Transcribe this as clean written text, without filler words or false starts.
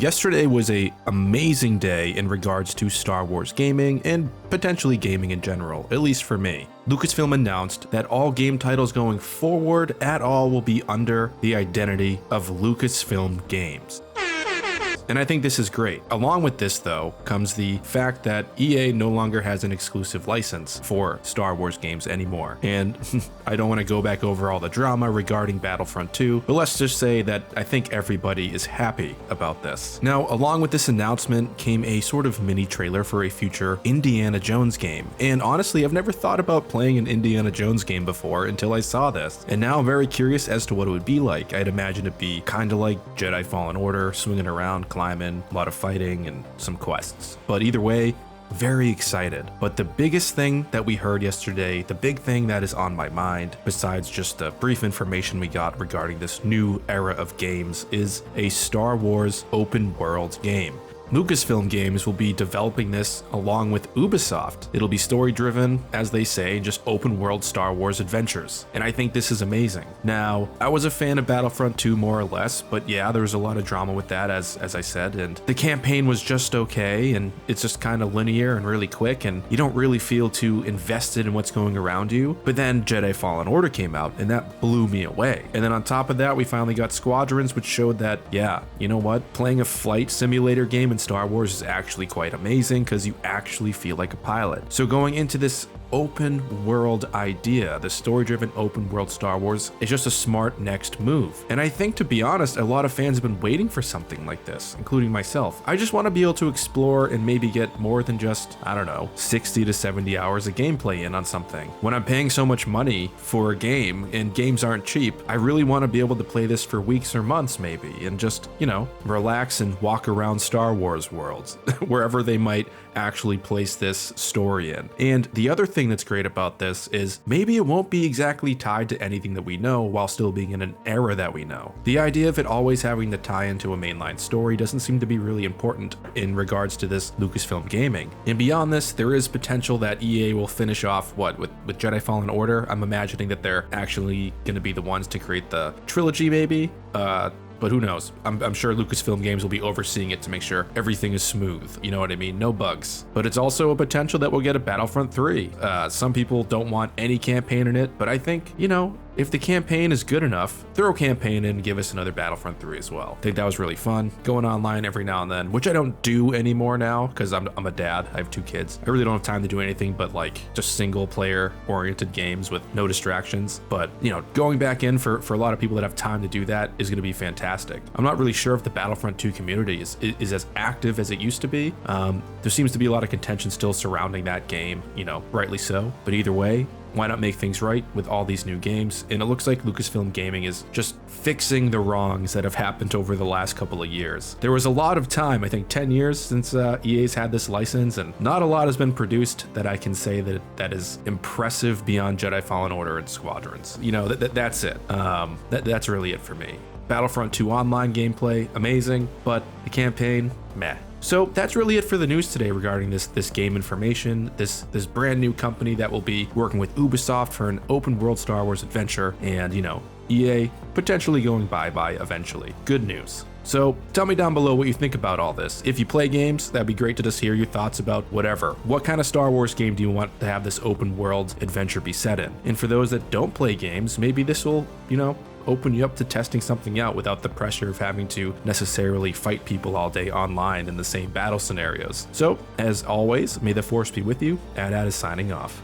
Yesterday was an amazing day in regards to Star Wars gaming and potentially gaming in general, at least for me. Lucasfilm announced that all game titles going forward at all will be under the identity of Lucasfilm Games. And I think this is great. Along with this, though, comes the fact that EA no longer has an exclusive license for Star Wars games anymore. And I don't want to go back over all the drama regarding Battlefront 2, but let's just say that I think everybody is happy about this. Now, along with this announcement came a sort of mini trailer for a future Indiana Jones game. And honestly, I've never thought about playing an Indiana Jones game before until I saw this. And now I'm very curious as to what it would be like. I'd imagine it'd be kind of like Jedi Fallen Order, swinging around, climbing, a lot of fighting, and some quests. But either way, very excited. But the biggest thing that we heard yesterday, the big thing that is on my mind, besides just the brief information we got regarding this new era of games, is a Star Wars open world game. Lucasfilm Games will be developing this along with Ubisoft. It'll be story driven, as they say, just open world Star Wars adventures. And I think this is amazing. Now, I was a fan of Battlefront 2 more or less, but yeah, there was a lot of drama with that as I said, and the campaign was just okay, and it's just kind of linear and really quick, and you don't really feel too invested in what's going around you. But then Jedi Fallen Order came out, and that blew me away. And then on top of that, we finally got Squadrons, which showed that, yeah, you know what? Playing a flight simulator game in Star Wars is actually quite amazing because you actually feel like a pilot. So going into this open world idea, the story-driven open world Star Wars, is just a smart next move. And I think, to be honest, a lot of fans have been waiting for something like this, including myself. I just want to be able to explore and maybe get more than just, I don't know, 60 to 70 hours of gameplay in on something. When I'm paying so much money for a game, and games aren't cheap, I really want to be able to play this for weeks or months maybe, and just, you know, relax and walk around Star Wars worlds, wherever they might actually place this story in. And the other thing that's great about this is maybe it won't be exactly tied to anything that we know while still being in an era that we know. The idea of it always having to tie into a mainline story doesn't seem to be really important in regards to this Lucasfilm gaming. And beyond this, there is potential that EA will finish off with Jedi Fallen Order. I'm imagining that they're actually going to be the ones to create the trilogy maybe. But who knows? I'm sure Lucasfilm Games will be overseeing it to make sure everything is smooth. You know what I mean? No bugs. But it's also a potential that we'll get a Battlefront 3. Some people don't want any campaign in it, but I think, you know, if the campaign is good enough, throw a campaign in and give us another Battlefront 3 as well. I think that was really fun. Going online every now and then, which I don't do anymore now because I'm a dad. I have 2 kids. I really don't have time to do anything but like just single player oriented games with no distractions. But, you know, going back in for a lot of people that have time to do that is going to be fantastic. I'm not really sure if the Battlefront 2 community is as active as it used to be. There seems to be a lot of contention still surrounding that game, you know, rightly so. But either way, why not make things right with all these new games? And it looks like Lucasfilm Gaming is just fixing the wrongs that have happened over the last couple of years. There was a lot of time, I think 10 years since EA's had this license, and not a lot has been produced that I can say that is impressive beyond Jedi Fallen Order and Squadrons. You know, that's it. That's really it for me. Battlefront 2 online gameplay, amazing, but the campaign, meh. So that's really it for the news today regarding this game information, this brand new company that will be working with Ubisoft for an open world Star Wars adventure, and, you know, EA potentially going bye-bye eventually. Good news. So tell me down below what you think about all this. If you play games, that'd be great to just hear your thoughts about whatever. What kind of Star Wars game do you want to have this open world adventure be set in? And for those that don't play games, maybe this will, you know, open you up to testing something out without the pressure of having to necessarily fight people all day online in the same battle scenarios. So, as always, may the Force be with you. Ad is signing off.